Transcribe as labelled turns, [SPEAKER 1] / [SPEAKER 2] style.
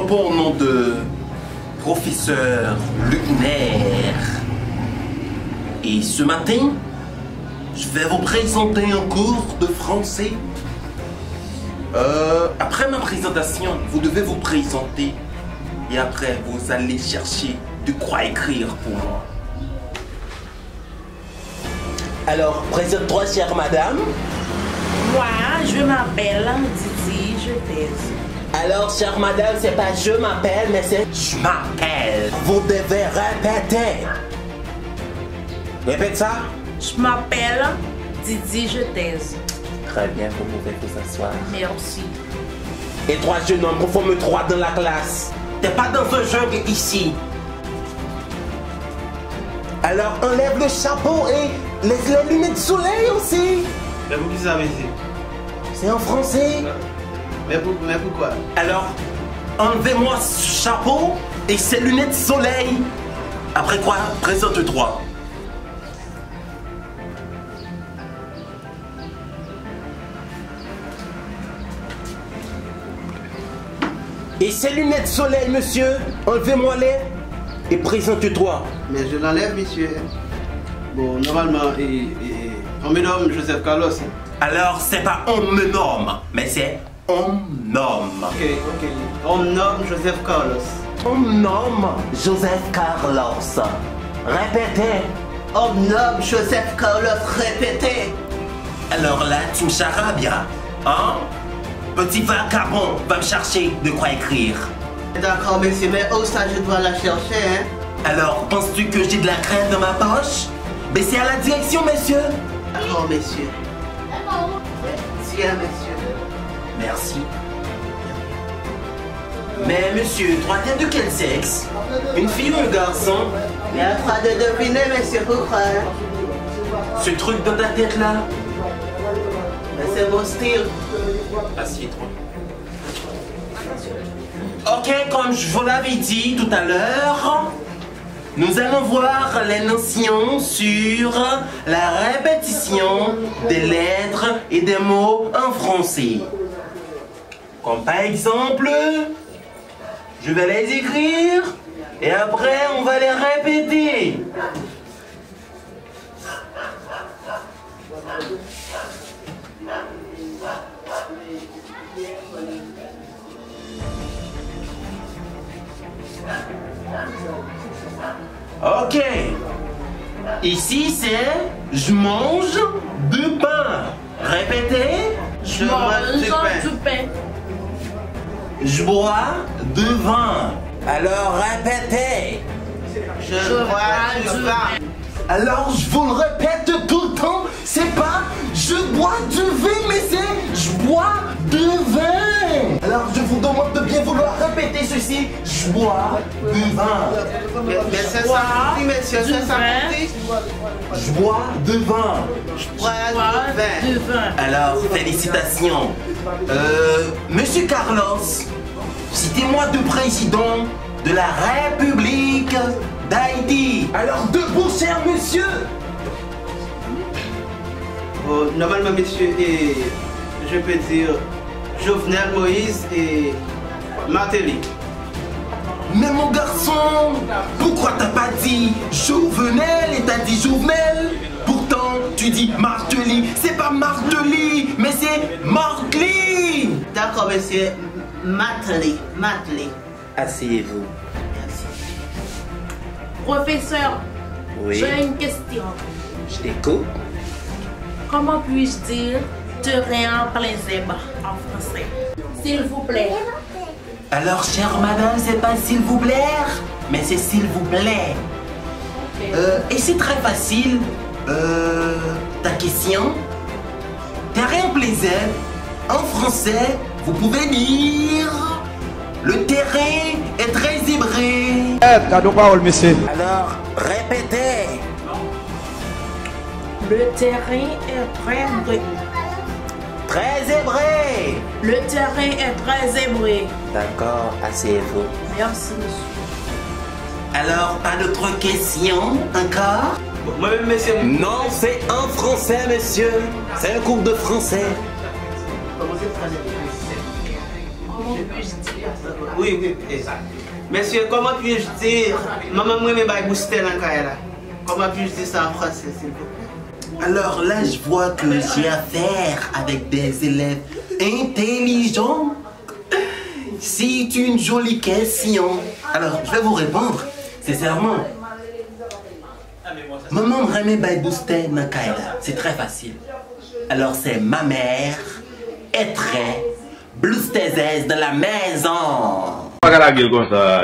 [SPEAKER 1] réponds au nom de professeur Luminaire. Et ce matin, je vais vous présenter un cours de français. Après ma présentation, vous devez vous présenter. Et après, vous allez chercher de quoi écrire pour moi. Alors, présente-toi, chère madame.
[SPEAKER 2] Moi, je m'appelle Didi, je t'aise.
[SPEAKER 1] Alors, chère madame, c'est pas je m'appelle, mais c'est je m'appelle. Vous devez répéter. Répète ça.
[SPEAKER 2] Je m'appelle Didi, je t'aise.
[SPEAKER 1] Très bien, vous pouvez vous asseoir.
[SPEAKER 2] Merci.
[SPEAKER 1] Et trois jeunes hommes, forme trois dans la classe. T'es pas dans un jungle ici. Alors, enlève le chapeau et les lunettes de soleil aussi.
[SPEAKER 3] Mais vous qui savez ici?
[SPEAKER 1] C'est en français.
[SPEAKER 3] Mais pourquoi?
[SPEAKER 1] Alors, enlevez-moi ce chapeau et ces lunettes de soleil. Après quoi, présente-toi. Et ces lunettes de soleil, monsieur, enlevez-moi-les et présente-toi.
[SPEAKER 3] Mais je l'enlève, monsieur. Bon, normalement, on me nomme Joseph Carlos.
[SPEAKER 1] Alors, c'est pas on me nomme, mais c'est on nomme.
[SPEAKER 3] Ok. On nomme Joseph Carlos.
[SPEAKER 1] On nomme Joseph Carlos. Répétez.
[SPEAKER 3] On nomme Joseph Carlos, répétez.
[SPEAKER 1] Alors là, tu me charabes, hein? Petit vagabond, va me chercher de quoi écrire.
[SPEAKER 3] D'accord, monsieur, mais où ça je dois la chercher, hein?
[SPEAKER 1] Alors, penses-tu que j'ai de la crème dans ma poche? Mais c'est à la direction, monsieur.
[SPEAKER 3] D'accord, monsieur. Tiens, monsieur.
[SPEAKER 1] Merci. Mais monsieur, toi t'es de quel sexe? Une fille ou un garçon?
[SPEAKER 3] Il y a pas de deviner, monsieur, pourquoi?
[SPEAKER 1] Ce truc dans ta tête là?
[SPEAKER 3] Mais c'est mon style.
[SPEAKER 1] Assieds-toi. Ok, comme je vous l'avais dit tout à l'heure, nous allons voir les notions sur la répétition des lettres et des mots en français. Comme par exemple, je vais les écrire et après on va les répéter. Ok. Ici c'est je mange du pain. Répétez.
[SPEAKER 2] Je mange du pain.
[SPEAKER 1] Je bois du vin. Alors répétez.
[SPEAKER 3] Je bois du vin.
[SPEAKER 1] Alors je vous le répète tout le temps. C'est pas je bois du vin, mais c'est je bois du vin. Alors je vous demande de bien vouloir répéter ceci. Je bois du vin.
[SPEAKER 3] Mais c'est ça, monsieur, c'est ça.
[SPEAKER 1] Je bois du vin.
[SPEAKER 3] Je bois du vin.
[SPEAKER 1] Alors, félicitations. Monsieur Carlos, citez-moi deux présidents de la République d'Haïti. Alors, debout, cher monsieur.
[SPEAKER 3] Normalement, monsieur, je peux dire Jovenel Moïse et Martelly.
[SPEAKER 1] Mais mon garçon, pourquoi t'as pas dit Jovenel et t'as dit Jovenel? Pourtant, tu dis Martelly. C'est pas Martelly, mais c'est Martelly.
[SPEAKER 3] D'accord, monsieur. Martelly.
[SPEAKER 1] Asseyez-vous.
[SPEAKER 3] Merci.
[SPEAKER 2] Professeur,
[SPEAKER 1] Oui.
[SPEAKER 2] j'ai une question.
[SPEAKER 1] Je t'écoute.
[SPEAKER 2] Comment puis-je dire terrain plein zèbre en français? S'il vous plaît.
[SPEAKER 1] Alors, chère madame, c'est pas s'il vous plaît, mais c'est s'il vous plaît. Et c'est très facile. Ta question. Terrain plaisir. En français, vous pouvez dire le terrain est très zébré. Alors, répétez.
[SPEAKER 2] Le terrain est très zébré.
[SPEAKER 1] Très zébré.
[SPEAKER 2] Le terrain est très zébré.
[SPEAKER 1] D'accord, asseyez-vous.
[SPEAKER 2] Merci, monsieur.
[SPEAKER 1] Alors, pas d'autres questions encore?
[SPEAKER 3] Moi-même, monsieur.
[SPEAKER 1] Non, c'est en français, monsieur. C'est un cours de français.
[SPEAKER 3] Comment c'est français?
[SPEAKER 2] Comment puis-je dire
[SPEAKER 3] Oui, oui. Monsieur, comment puis-je dire, maman, moi, je vais booster dans le cas. Comment puis-je dire ça en français, s'il vous plaît?
[SPEAKER 1] Alors là, je vois que j'ai affaire avec des élèves intelligents. C'est une jolie question. Alors, je vais vous répondre sincèrement. Maman Rémi Baibouste Nakaila, c'est très facile. Alors c'est ma mère est très bloustaiseuse de la maison.
[SPEAKER 4] Pas la gueule comme ça.